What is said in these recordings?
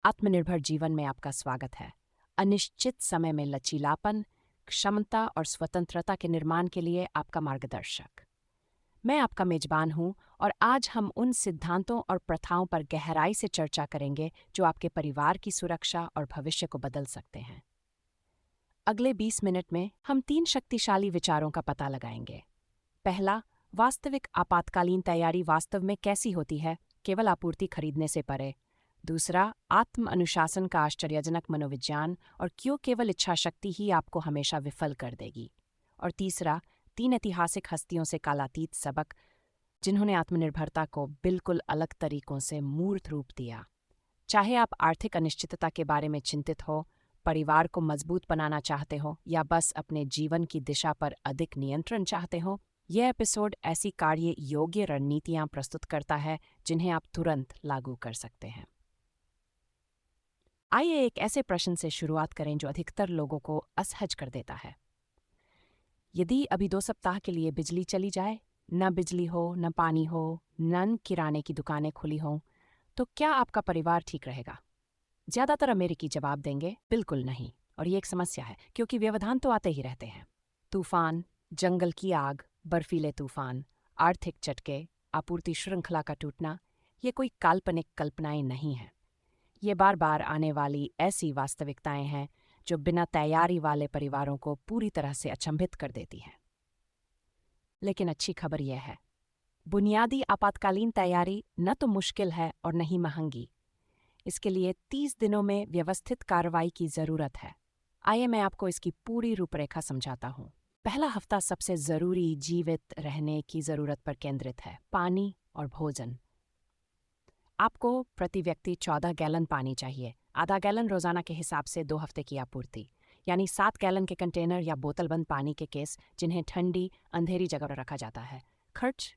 आत्मनिर्भर जीवन में आपका स्वागत है। अनिश्चित समय में लचीलापन, क्षमता और स्वतंत्रता के निर्माण के लिए आपका मार्गदर्शक। मैं आपका मेजबान हूं और आज हम उन सिद्धांतों और प्रथाओं पर गहराई से चर्चा करेंगे जो आपके परिवार की सुरक्षा और भविष्य को बदल सकते हैं। अगले 20 मिनट में हम 3 शक्तिशाली विचारों का पता लगाएंगे। पहला, वास्तविक आपातकालीन तैयारी वास्तव में कैसी होती है, केवल आपूर्ति खरीदने से परे। दूसरा, आत्म अनुशासन का आश्चर्यजनक मनोविज्ञान और क्यों केवल इच्छा शक्ति ही आपको हमेशा विफल कर देगी। और तीसरा, 3 ऐतिहासिक हस्तियों से कालातीत सबक जिन्होंने आत्मनिर्भरता को बिल्कुल अलग तरीकों से मूर्त रूप दिया। चाहे आप आर्थिक अनिश्चितता के बारे में चिंतित हो, परिवार को मजबूत बनाना चाहते हो या बस अपने जीवन की दिशा पर अधिक नियंत्रण चाहते हो, यह एपिसोड ऐसी कार्य योग्य रणनीतियां प्रस्तुत करता है जिन्हें आप तुरंत लागू कर सकते हैं। आइए एक ऐसे प्रश्न से शुरुआत करें जो अधिकतर लोगों को असहज कर देता है। यदि अभी 2 सप्ताह के लिए बिजली चली जाए, न बिजली हो, न पानी हो, न किराने की दुकानें खुली हों, तो क्या आपका परिवार ठीक रहेगा? ज्यादातर अमेरिकी जवाब देंगे, बिल्कुल नहीं। और ये एक समस्या है क्योंकि व्यवधान तो आते ही रहते हैं। तूफान, जंगल की आग, बर्फीले तूफान, आर्थिक झटके, आपूर्ति श्रृंखला का टूटना, ये कोई काल्पनिक कल्पनाएं नहीं हैं। ये बार बार आने वाली ऐसी वास्तविकताएं हैं जो बिना तैयारी वाले परिवारों को पूरी तरह से अचंभित कर देती हैं। लेकिन अच्छी खबर यह है, बुनियादी आपातकालीन तैयारी न तो मुश्किल है और न ही महंगी। इसके लिए 30 दिनों में व्यवस्थित कार्रवाई की जरूरत है। आइए मैं आपको इसकी पूरी रूपरेखा समझाता हूँ। पहला हफ्ता सबसे जरूरी जीवित रहने की जरूरत पर केंद्रित है, पानी और भोजन। आपको प्रति व्यक्ति 14 गैलन पानी चाहिए, आधा गैलन रोजाना के हिसाब से 2 हफ्ते की आपूर्ति, यानी 7 गैलन के कंटेनर या बोतलबंद पानी के केस जिन्हें ठंडी अंधेरी जगह पर रखा जाता है। खर्च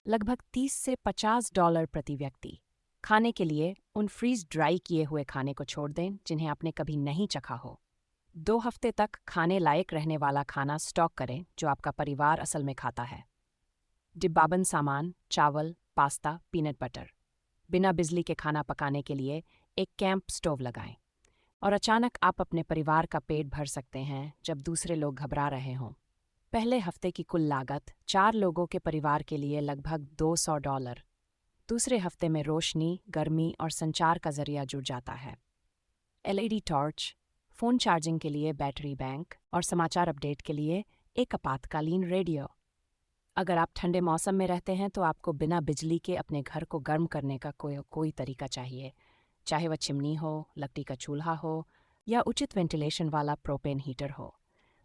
लगभग $30 से $50 प्रति व्यक्ति। खाने के लिए उन फ्रीज ड्राई किए हुए खाने को छोड़ दें जिन्हें आपने कभी नहीं चखा हो। 2 हफ्ते तक खाने लायक रहने वाला खाना स्टॉक करें जो आपका परिवार असल में खाता है। डिब्बाबंद सामान, चावल, पास्ता, पीनट बटर। बिना बिजली के खाना पकाने के लिए एक कैंप स्टोव लगाएं। और अचानक आप अपने परिवार का पेट भर सकते हैं जब दूसरे लोग घबरा रहे हों। पहले हफ्ते की कुल लागत 4 लोगों के परिवार के लिए लगभग $200। दूसरे हफ्ते में रोशनी, गर्मी और संचार का जरिया जुड़ जाता है। LED टॉर्च, फोन चार्जिंग के लिए बैटरी बैंक और समाचार अपडेट के लिए एक आपातकालीन रेडियो। अगर आप ठंडे मौसम में रहते हैं तो आपको बिना बिजली के अपने घर को गर्म करने का कोई तरीका चाहिए, चाहे वह चिमनी हो, लकड़ी का चूल्हा हो या उचित वेंटिलेशन वाला प्रोपेन हीटर हो।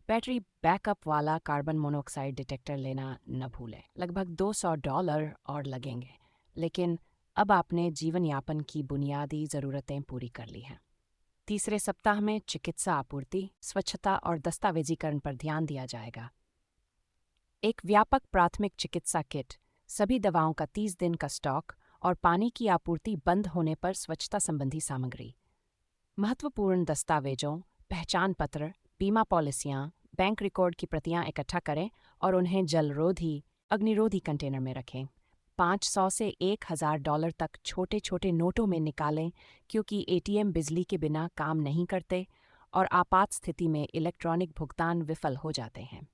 बैटरी बैकअप वाला कार्बन मोनोऑक्साइड डिटेक्टर लेना न भूलें। लगभग $200 और लगेंगे, लेकिन अब आपने जीवन यापन की बुनियादी ज़रूरतें पूरी कर ली हैं। तीसरे सप्ताह में चिकित्सा आपूर्ति, स्वच्छता और दस्तावेजीकरण पर ध्यान दिया जाएगा। एक व्यापक प्राथमिक चिकित्सा किट, सभी दवाओं का 30 दिन का स्टॉक और पानी की आपूर्ति बंद होने पर स्वच्छता संबंधी सामग्री। महत्वपूर्ण दस्तावेजों, पहचान पत्र, बीमा पॉलिसियां, बैंक रिकॉर्ड की प्रतियां इकट्ठा करें और उन्हें जलरोधी, अग्निरोधी कंटेनर में रखें। $500 से $1000 तक छोटे छोटे नोटों में निकालें क्योंकि ATM बिजली के बिना काम नहीं करते और आपात स्थिति में इलेक्ट्रॉनिक भुगतान विफल हो जाते हैं।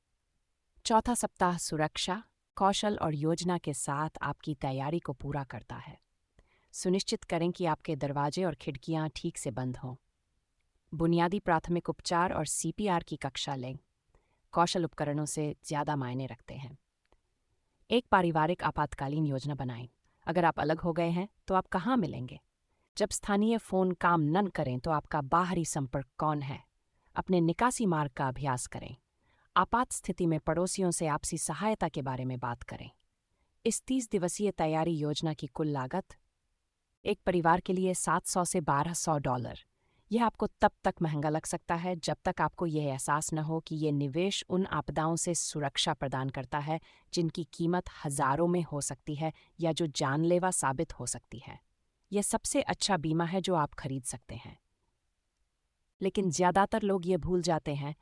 चौथा सप्ताह सुरक्षा, कौशल और योजना के साथ आपकी तैयारी को पूरा करता है। सुनिश्चित करें कि आपके दरवाजे और खिड़कियां ठीक से बंद हों। बुनियादी प्राथमिक उपचार और CPR की कक्षा लें। कौशल उपकरणों से ज़्यादा मायने रखते हैं। एक पारिवारिक आपातकालीन योजना बनाएं। अगर आप अलग हो गए हैं तो आप कहाँ मिलेंगे? जब स्थानीय फ़ोन काम न करें तो आपका बाहरी संपर्क कौन है? अपने निकासी मार्ग का अभ्यास करें। आपात स्थिति में पड़ोसियों से आपसी सहायता के बारे में बात करें। इस 30 दिवसीय तैयारी योजना की कुल लागत एक परिवार के लिए $700 से $1200। यह आपको तब तक महंगा लग सकता है जब तक आपको यह एहसास न हो कि यह निवेश उन आपदाओं से सुरक्षा प्रदान करता है जिनकी कीमत हजारों में हो सकती है या जो जानलेवा साबित हो सकती है। यह सबसे अच्छा बीमा है जो आप खरीद सकते हैं। लेकिन ज्यादातर लोग ये भूल जाते हैं,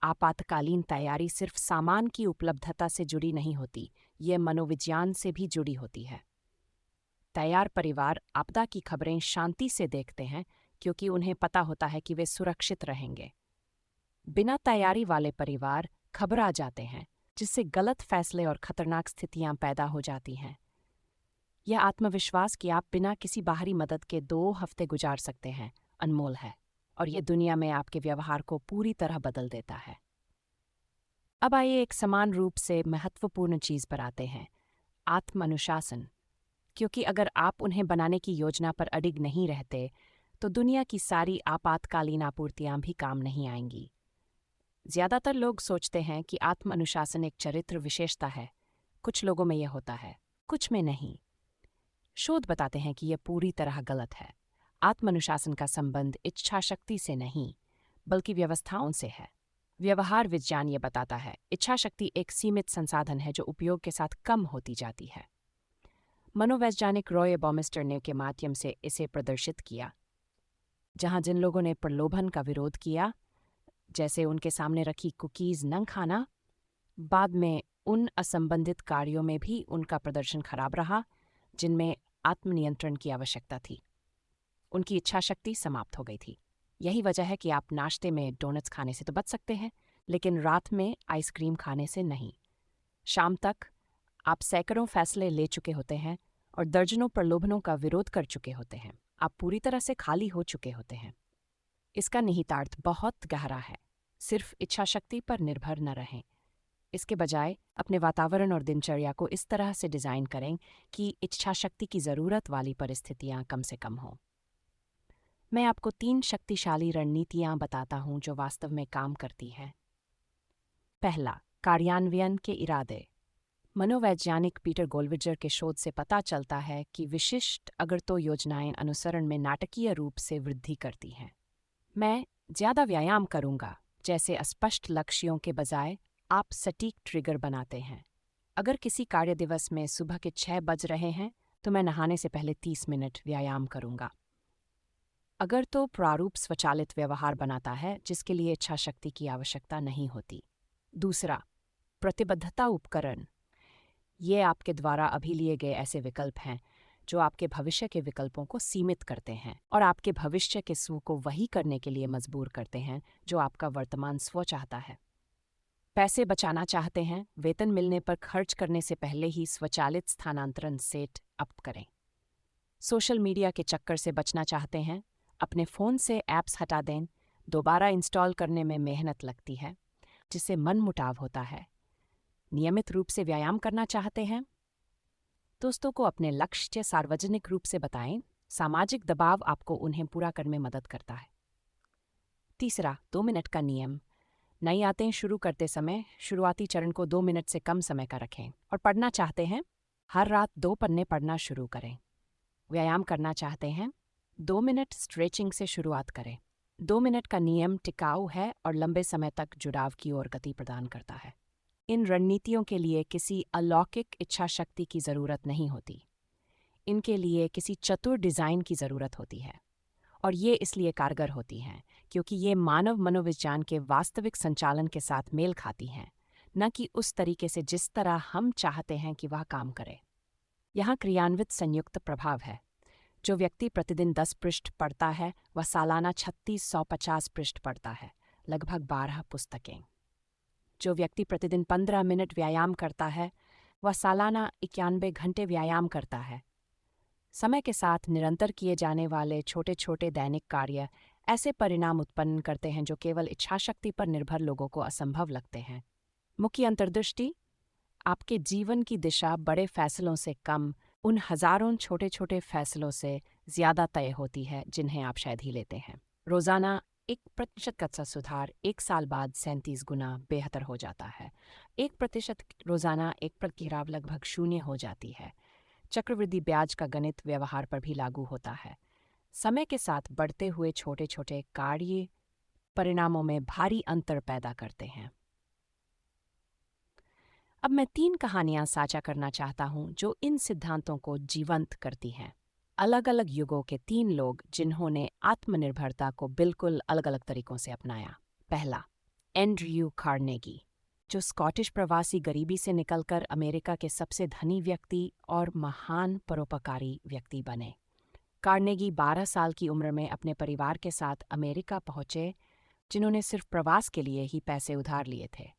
आपातकालीन तैयारी सिर्फ सामान की उपलब्धता से जुड़ी नहीं होती, ये मनोविज्ञान से भी जुड़ी होती है। तैयार परिवार आपदा की खबरें शांति से देखते हैं क्योंकि उन्हें पता होता है कि वे सुरक्षित रहेंगे। बिना तैयारी वाले परिवार घबरा जाते हैं, जिससे गलत फैसले और खतरनाक स्थितियां पैदा हो जाती हैं। यह आत्मविश्वास कि आप बिना किसी बाहरी मदद के 2 हफ्ते गुजार सकते हैं अनमोल है, और यह दुनिया में आपके व्यवहार को पूरी तरह बदल देता है। अब आइए एक समान रूप से महत्वपूर्ण चीज पर आते हैं, आत्म अनुशासन। क्योंकि अगर आप उन्हें बनाने की योजना पर अडिग नहीं रहते तो दुनिया की सारी आपातकालीन आपूर्तियां भी काम नहीं आएंगी। ज्यादातर लोग सोचते हैं कि आत्म अनुशासन एक चरित्र विशेषता है। कुछ लोगों में यह होता है, कुछ में नहीं। शोध बताते हैं कि यह पूरी तरह गलत है। आत्म अनुशासन का संबंध इच्छा शक्ति से नहीं, बल्कि व्यवस्थाओं से है। व्यवहार विज्ञान ये बताता है, इच्छा शक्ति एक सीमित संसाधन है जो उपयोग के साथ कम होती जाती है। मनोवैज्ञानिक रॉय बॉमिस्टर ने के माध्यम से इसे प्रदर्शित किया, जहां जिन लोगों ने प्रलोभन का विरोध किया, जैसे उनके सामने रखी कुकीज न खाना, बाद में उन असंबंधित कार्यों में भी उनका प्रदर्शन खराब रहा जिनमें आत्मनियंत्रण की आवश्यकता थी। उनकी इच्छा शक्ति समाप्त हो गई थी। यही वजह है कि आप नाश्ते में डोनट्स खाने से तो बच सकते हैं, लेकिन रात में आइसक्रीम खाने से नहीं। शाम तक आप सैकड़ों फैसले ले चुके होते हैं और दर्जनों प्रलोभनों का विरोध कर चुके होते हैं। आप पूरी तरह से खाली हो चुके होते हैं। इसका निहितार्थ बहुत गहरा है। सिर्फ इच्छा शक्ति पर निर्भर न रहें। इसके बजाय अपने वातावरण और दिनचर्या को इस तरह से डिजाइन करें कि इच्छा शक्ति की जरूरत वाली परिस्थितियां कम से कम हों। मैं आपको 3 शक्तिशाली रणनीतियां बताता हूं जो वास्तव में काम करती हैं। पहला, कार्यान्वयन के इरादे। मनोवैज्ञानिक पीटर गोलविजर के शोध से पता चलता है कि विशिष्ट अगर तो योजनाएं अनुसरण में नाटकीय रूप से वृद्धि करती हैं। मैं ज्यादा व्यायाम करूंगा जैसे अस्पष्ट लक्ष्यों के बजाय आप सटीक ट्रिगर बनाते हैं। अगर किसी कार्य दिवस में सुबह के 6 बज रहे हैं तो मैं नहाने से पहले 30 मिनट व्यायाम करूंगा। अगर तो प्रारूप स्वचालित व्यवहार बनाता है जिसके लिए इच्छा शक्ति की आवश्यकता नहीं होती। दूसरा, प्रतिबद्धता उपकरण। ये आपके द्वारा अभी लिए गए ऐसे विकल्प हैं जो आपके भविष्य के विकल्पों को सीमित करते हैं और आपके भविष्य के स्व को वही करने के लिए मजबूर करते हैं जो आपका वर्तमान स्व चाहता है। पैसे बचाना चाहते हैं, वेतन मिलने पर खर्च करने से पहले ही स्वचालित स्थानांतरण सेट अप करें। सोशल मीडिया के चक्कर से बचना चाहते हैं, अपने फ़ोन से ऐप्स हटा दें। दोबारा इंस्टॉल करने में मेहनत लगती है, जिससे मनमुटाव होता है। नियमित रूप से व्यायाम करना चाहते हैं, दोस्तों को अपने लक्ष्य सार्वजनिक रूप से बताएं। सामाजिक दबाव आपको उन्हें पूरा करने में मदद करता है। तीसरा, 2 मिनट का नियम। नई आदतें शुरू करते समय शुरुआती चरण को 2 मिनट से कम समय का रखें और पढ़ना चाहते हैं, हर रात 2 पन्ने पढ़ना शुरू करें। व्यायाम करना चाहते हैं, 2 मिनट स्ट्रेचिंग से शुरुआत करें। 2 मिनट का नियम टिकाऊ है और लंबे समय तक जुड़ाव की ओर गति प्रदान करता है। इन रणनीतियों के लिए किसी अलौकिक इच्छा शक्ति की ज़रूरत नहीं होती। इनके लिए किसी चतुर डिज़ाइन की ज़रूरत होती है, और ये इसलिए कारगर होती हैं क्योंकि ये मानव मनोविज्ञान के वास्तविक संचालन के साथ मेल खाती हैं, न कि उस तरीके से जिस तरह हम चाहते हैं कि वह काम करे। यहाँ क्रियान्वित संयुक्त प्रभाव है। जो व्यक्ति प्रतिदिन 10 पृष्ठ पढ़ता है वह सालाना 3650 पृष्ठ पढ़ता है, लगभग 12 पुस्तकें। जो व्यक्ति प्रतिदिन 15 मिनट व्यायाम करता है वह सालाना 91 घंटे व्यायाम करता है। समय के साथ निरंतर किए जाने वाले छोटे छोटे दैनिक कार्य ऐसे परिणाम उत्पन्न करते हैं जो केवल इच्छाशक्ति पर निर्भर लोगों को असंभव लगते हैं। मुख्य अंतर्दृष्टि, आपके जीवन की दिशा बड़े फैसलों से कम उन हजारों छोटे छोटे फैसलों से ज्यादा तय होती है जिन्हें आप शायद ही लेते हैं। रोजाना 1% का सुधार 1 साल बाद 37 गुना बेहतर हो जाता है। 1% रोजाना 1% की गिरावट लगभग 0 हो जाती है। चक्रवृद्धि ब्याज का गणित व्यवहार पर भी लागू होता है। समय के साथ बढ़ते हुए छोटे छोटे कार्य परिणामों में भारी अंतर पैदा करते हैं। अब मैं 3 कहानियां साझा करना चाहता हूं जो इन सिद्धांतों को जीवंत करती हैं। अलग अलग युगों के 3 लोग जिन्होंने आत्मनिर्भरता को बिल्कुल अलग अलग तरीकों से अपनाया। पहला, एंड्रयू कार्नेगी। जो स्कॉटिश प्रवासी गरीबी से निकलकर अमेरिका के सबसे धनी व्यक्ति और महान परोपकारी व्यक्ति बने। कार्नेगी 12 साल की उम्र में अपने परिवार के साथ अमेरिका पहुंचे, जिन्होंने सिर्फ प्रवास के लिए ही पैसे उधार लिए थे।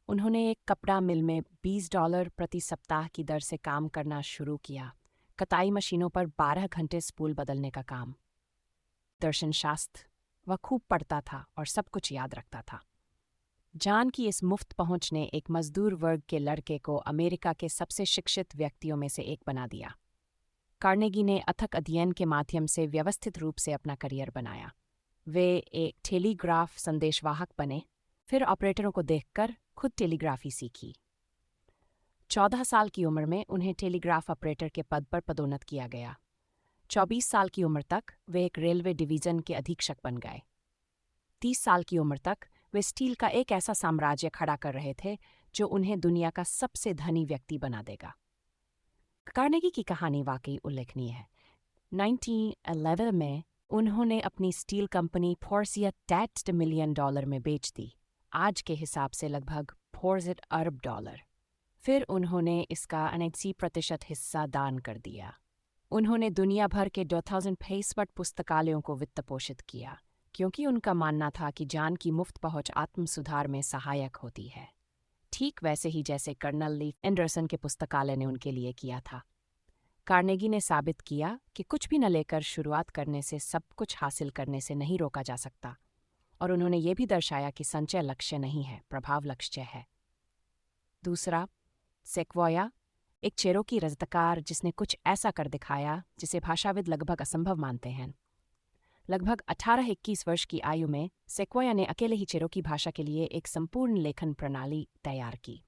उन्होंने एक कपड़ा मिल में $20 प्रति सप्ताह की दर से काम करना शुरू किया, कताई मशीनों पर 12 घंटे स्पूल बदलने का काम। दर्शनशास्त्र वह खूब पढ़ता था और सब कुछ याद रखता था। जॉन की इस मुफ्त पहुंच ने एक मजदूर वर्ग के लड़के को अमेरिका के सबसे शिक्षित व्यक्तियों में से एक बना दिया। कार्नेगी ने अथक अध्ययन के माध्यम से व्यवस्थित रूप से अपना करियर बनाया। वे एक टेलीग्राफ संदेशवाहक बने, फिर ऑपरेटरों को देखकर खुद टेलीग्राफी सीखी। 14 साल की उम्र में उन्हें टेलीग्राफ ऑपरेटर के पद पर पदोन्नत किया गया। 24 साल की उम्र तक वे एक रेलवे डिवीजन के अधीक्षक बन गए। 30 साल की उम्र तक वे स्टील का एक ऐसा साम्राज्य खड़ा कर रहे थे जो उन्हें दुनिया का सबसे धनी व्यक्ति बना देगा। कार्नेगी की कहानी वाकई उल्लेखनीय है। 1911 में उन्होंने अपनी स्टील कंपनी $400 मिलियन में बेच दी, आज के हिसाब से लगभग $400 अरब। फिर उन्होंने इसका 80% हिस्सा दान कर दिया। उन्होंने दुनिया भर के 2000 फेसबुक पुस्तकालयों को वित्त पोषित किया, क्योंकि उनका मानना था कि जान की मुफ्त पहुंच आत्म सुधार में सहायक होती है, ठीक वैसे ही जैसे कर्नल ली एंडरसन के पुस्तकालय ने उनके लिए किया था। कार्नेगी ने साबित किया कि कुछ भी न लेकर शुरुआत करने से सब कुछ हासिल करने से नहीं रोका जा सकता, और उन्होंने ये भी दर्शाया कि संचय लक्ष्य नहीं है, प्रभाव लक्ष्य है। दूसरा, सेक्वोया, एक चेरोकी रजतकार जिसने कुछ ऐसा कर दिखाया जिसे भाषाविद लगभग असंभव मानते हैं। लगभग 18-21 वर्ष की आयु में सेक्वोया ने अकेले ही चेरोकी भाषा के लिए एक संपूर्ण लेखन प्रणाली तैयार की।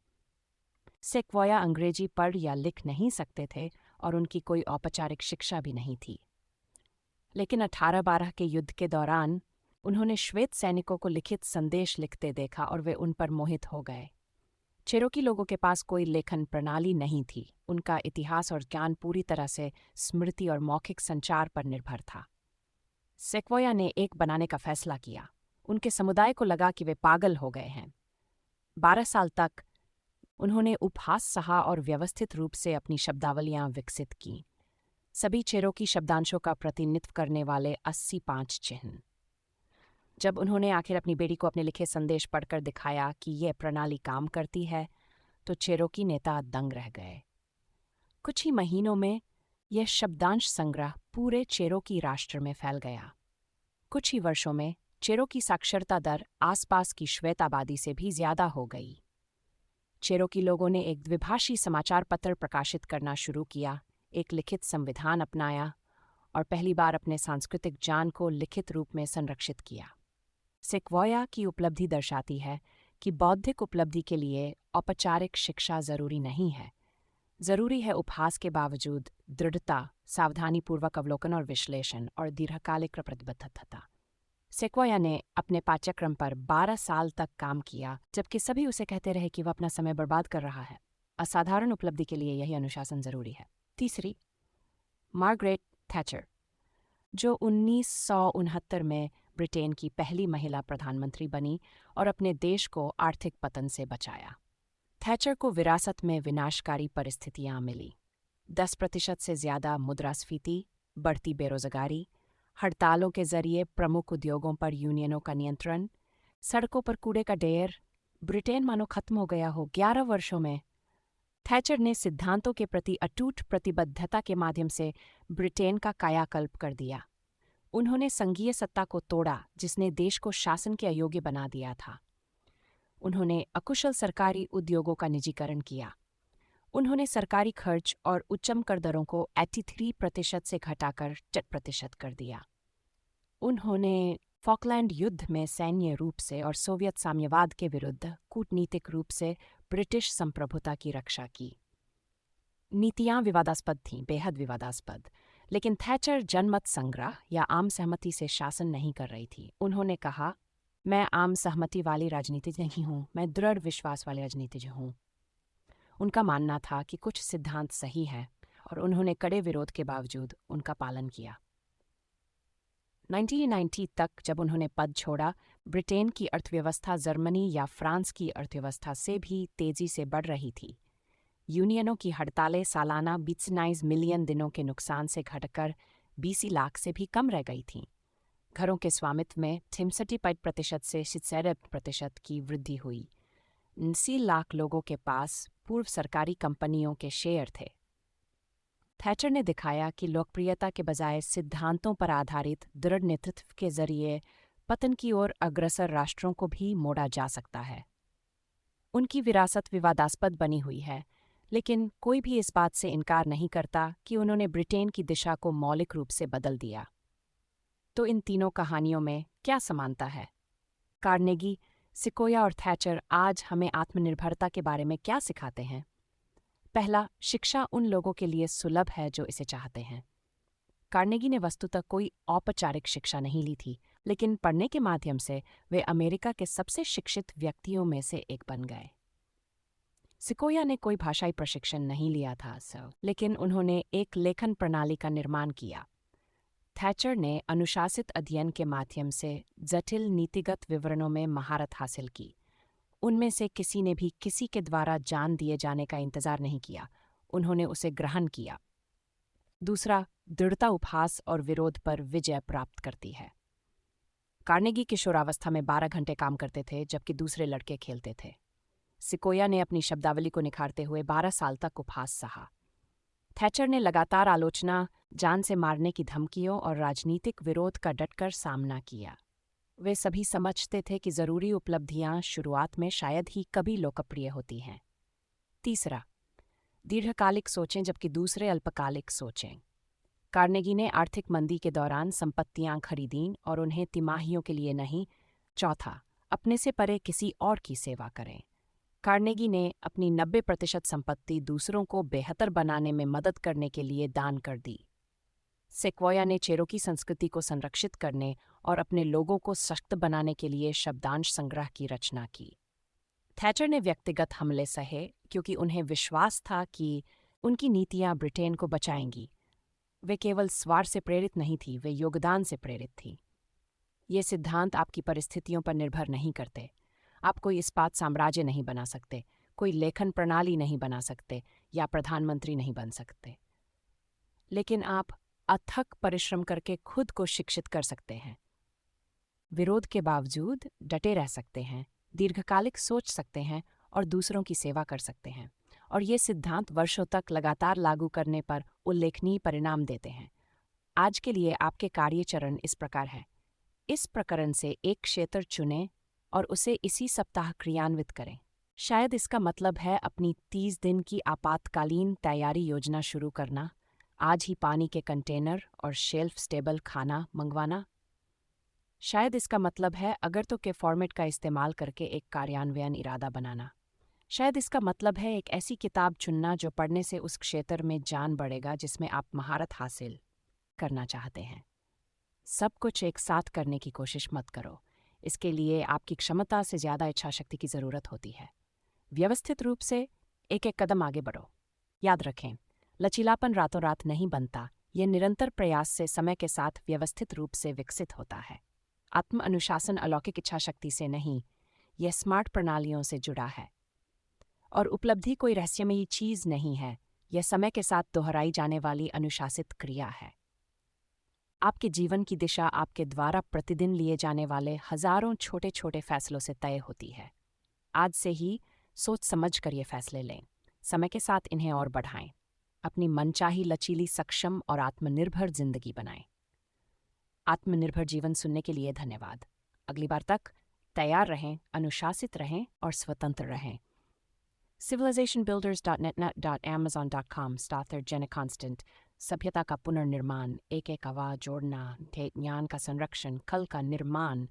सेक्वोया अंग्रेजी पढ़ या लिख नहीं सकते थे और उनकी कोई औपचारिक शिक्षा भी नहीं थी, लेकिन 1812 के युद्ध के दौरान उन्होंने श्वेत सैनिकों को लिखित संदेश लिखते देखा और वे उन पर मोहित हो गए। चेरोकी लोगों के पास कोई लेखन प्रणाली नहीं थी, उनका इतिहास और ज्ञान पूरी तरह से स्मृति और मौखिक संचार पर निर्भर था। सेक्वोया ने एक बनाने का फैसला किया। उनके समुदाय को लगा कि वे पागल हो गए हैं। 12 साल तक उन्होंने उपहास सहा और व्यवस्थित रूप से अपनी शब्दावलियां विकसित कीं। सभी चेरोकी शब्दांशों का प्रतिनिधित्व करने वाले 85 चिन्ह। जब उन्होंने आखिर अपनी बेटी को अपने लिखे संदेश पढ़कर दिखाया कि यह प्रणाली काम करती है, तो चेरोकी नेता दंग रह गए। कुछ ही महीनों में यह शब्दांश संग्रह पूरे चेरोकी राष्ट्र में फैल गया। कुछ ही वर्षों में चेरोकी साक्षरता दर आसपास की श्वेत आबादी से भी ज्यादा हो गई। चेरोकी लोगों ने एक द्विभाषी समाचार पत्र प्रकाशित करना शुरू किया, एक लिखित संविधान अपनाया और पहली बार अपने सांस्कृतिक ज्ञान को लिखित रूप में संरक्षित किया। सेक्वोया की उपलब्धि दर्शाती है कि बौद्धिक उपलब्धि के लिए औपचारिक शिक्षा जरूरी नहीं है। जरूरी है उपहास के बावजूद दृढ़ता, सावधानीपूर्वक अवलोकन और विश्लेषण, और दीर्घकालिक प्रतिबद्धता। सेक्वोया ने अपने पाठ्यक्रम पर 12 साल तक काम किया, जबकि सभी उसे कहते रहे कि वह अपना समय बर्बाद कर रहा है। असाधारण उपलब्धि के लिए यही अनुशासन जरूरी है। तीसरी, मार्गरेट थैचर, जो 1969 में ब्रिटेन की पहली महिला प्रधानमंत्री बनी और अपने देश को आर्थिक पतन से बचाया। थैचर को विरासत में विनाशकारी परिस्थितियां मिली। 10% से ज्यादा मुद्रास्फीति, बढ़ती बेरोजगारी, हड़तालों के जरिए प्रमुख उद्योगों पर यूनियनों का नियंत्रण, सड़कों पर कूड़े का ढेर। ब्रिटेन मानो खत्म हो गया हो। 11 वर्षों में थैचर ने सिद्धांतों के प्रति अटूट प्रतिबद्धता के माध्यम से ब्रिटेन का कायाकल्प कर दिया। उन्होंने संघीय सत्ता को तोड़ा, जिसने देश को शासन के अयोग्य बना दिया था। उन्होंने अकुशल सरकारी उद्योगों का निजीकरण किया। उन्होंने सरकारी खर्च और उच्चम कर दरों को 83% से घटाकर 4% कर दिया। उन्होंने फॉकलैंड युद्ध में सैन्य रूप से और सोवियत साम्यवाद के विरुद्ध कूटनीतिक रूप से ब्रिटिश संप्रभुता की रक्षा की। नीतियां विवादास्पद थीं, बेहद विवादास्पद, लेकिन थैचर जनमत संग्रह या आम सहमति से शासन नहीं कर रही थी। उन्होंने कहा, मैं आम सहमति वाली राजनीतिज्ञ नहीं हूँ, मैं दृढ़ विश्वास वाली राजनीतिज्ञ हूँ। उनका मानना था कि कुछ सिद्धांत सही हैं और उन्होंने कड़े विरोध के बावजूद उनका पालन किया। 1990 तक जब उन्होंने पद छोड़ा, ब्रिटेन की अर्थव्यवस्था जर्मनी या फ्रांस की अर्थव्यवस्था से भी तेजी से बढ़ रही थी। यूनियनों की हड़तालें सालाना 29 मिलियन दिनों के नुकसान से घटकर 20 लाख से भी कम रह गई थीं। घरों के स्वामित्व में 65% से 67% की वृद्धि हुई। 80 लाख लोगों के पास पूर्व सरकारी कंपनियों के शेयर थे। थैचर ने दिखाया कि लोकप्रियता के बजाय सिद्धांतों पर आधारित दृढ़ नेतृत्व के जरिए पतन की ओर अग्रसर राष्ट्रों को भी मोड़ा जा सकता है। उनकी विरासत विवादास्पद बनी हुई है, लेकिन कोई भी इस बात से इनकार नहीं करता कि उन्होंने ब्रिटेन की दिशा को मौलिक रूप से बदल दिया। तो इन तीनों कहानियों में क्या समानता है? कार्नेगी, सिकोया और थैचर आज हमें आत्मनिर्भरता के बारे में क्या सिखाते हैं? पहला, शिक्षा उन लोगों के लिए सुलभ है जो इसे चाहते हैं। कार्नेगी ने वस्तुतः कोई औपचारिक शिक्षा नहीं ली थी, लेकिन पढ़ने के माध्यम से वे अमेरिका के सबसे शिक्षित व्यक्तियों में से एक बन गए। सिकोया ने कोई भाषाई प्रशिक्षण नहीं लिया था, लेकिन उन्होंने एक लेखन प्रणाली का निर्माण किया। थैचर ने अनुशासित अध्ययन के माध्यम से जटिल नीतिगत विवरणों में महारत हासिल की। उनमें से किसी ने भी किसी के द्वारा जान दिए जाने का इंतजार नहीं किया, उन्होंने उसे ग्रहण किया। दूसरा, दृढ़ता उपहास और विरोध पर विजय प्राप्त करती है। कार्नेगी किशोरावस्था में 12 घंटे काम करते थे, जबकि दूसरे लड़के खेलते थे। सिकोया ने अपनी शब्दावली को निखारते हुए 12 साल तक उपहास सहा। थैचर ने लगातार आलोचना, जान से मारने की धमकियों और राजनीतिक विरोध का डटकर सामना किया। वे सभी समझते थे कि जरूरी उपलब्धियां शुरुआत में शायद ही कभी लोकप्रिय होती हैं। तीसरा, दीर्घकालिक सोचें जबकि दूसरे अल्पकालिक सोचें। कार्नेगी ने आर्थिक मंदी के दौरान संपत्तियां खरीदीं और उन्हें तिमाहियों के लिए नहीं। चौथा, अपने से परे किसी और की सेवा करें। कार्नेगी ने अपनी 90% संपत्ति दूसरों को बेहतर बनाने में मदद करने के लिए दान कर दी। सेक्वोया ने चेरोकी संस्कृति को संरक्षित करने और अपने लोगों को सशक्त बनाने के लिए शब्दांश संग्रह की रचना की। थैचर ने व्यक्तिगत हमले सहे क्योंकि उन्हें विश्वास था कि उनकी नीतियां ब्रिटेन को बचाएंगी। वे केवल स्वार्थ से प्रेरित नहीं थी, वे योगदान से प्रेरित थी। ये सिद्धांत आपकी परिस्थितियों पर निर्भर नहीं करते। आप कोई इस्पात साम्राज्य नहीं बना सकते, कोई लेखन प्रणाली नहीं बना सकते या प्रधानमंत्री नहीं बन सकते, लेकिन आप अथक परिश्रम करके खुद को शिक्षित कर सकते हैं। विरोध के बावजूद डटे रह सकते हैं, दीर्घकालिक सोच सकते हैं और दूसरों की सेवा कर सकते हैं। और ये सिद्धांत वर्षों तक लगातार लागू करने पर उल्लेखनीय परिणाम देते हैं। आज के लिए आपके कार्यचरण इस प्रकार है। इस प्रकरण से एक क्षेत्र चुनें और उसे इसी सप्ताह क्रियान्वित करें। शायद इसका मतलब है अपनी 30 दिन की आपातकालीन तैयारी योजना शुरू करना, आज ही पानी के कंटेनर और शेल्फ स्टेबल खाना मंगवाना। शायद इसका मतलब है अगर तो के फॉर्मेट का इस्तेमाल करके एक कार्यान्वयन इरादा बनाना। शायद इसका मतलब है एक ऐसी किताब चुनना जो पढ़ने से उस क्षेत्र में जान बढ़ेगा जिसमें आप महारत हासिल करना चाहते हैं। सब कुछ एक साथ करने की कोशिश मत करो। इसके लिए आपकी क्षमता से ज़्यादा इच्छाशक्ति की ज़रूरत होती है। व्यवस्थित रूप से एक एक कदम आगे बढ़ो। याद रखें, लचीलापन रातों रात नहीं बनता, यह निरंतर प्रयास से समय के साथ व्यवस्थित रूप से विकसित होता है। आत्म अनुशासन अलौकिक इच्छाशक्ति से नहीं, यह स्मार्ट प्रणालियों से जुड़ा है। और उपलब्धि कोई रहस्यमयी चीज़ नहीं है, यह समय के साथ दोहराई जाने वाली अनुशासित क्रिया है। आपके जीवन की दिशा आपके द्वारा प्रतिदिन लिए जाने वाले हजारों छोटे छोटे फैसलों से तय होती है। आज से ही सोच समझ कर ये फैसले लें, समय के साथ इन्हें और बढ़ाएं, अपनी मनचाही लचीली सक्षम और आत्मनिर्भर जिंदगी बनाएं। आत्मनिर्भर जीवन सुनने के लिए धन्यवाद। अगली बार तक तैयार रहें, अनुशासित रहें और स्वतंत्र रहें। civilizationbuilders.netnet.amazon.com Starther Jenna Constant सभ्यता का पुनर्निर्माण, एक एक आवाज जोड़ना, ज्ञान का संरक्षण, कल का निर्माण,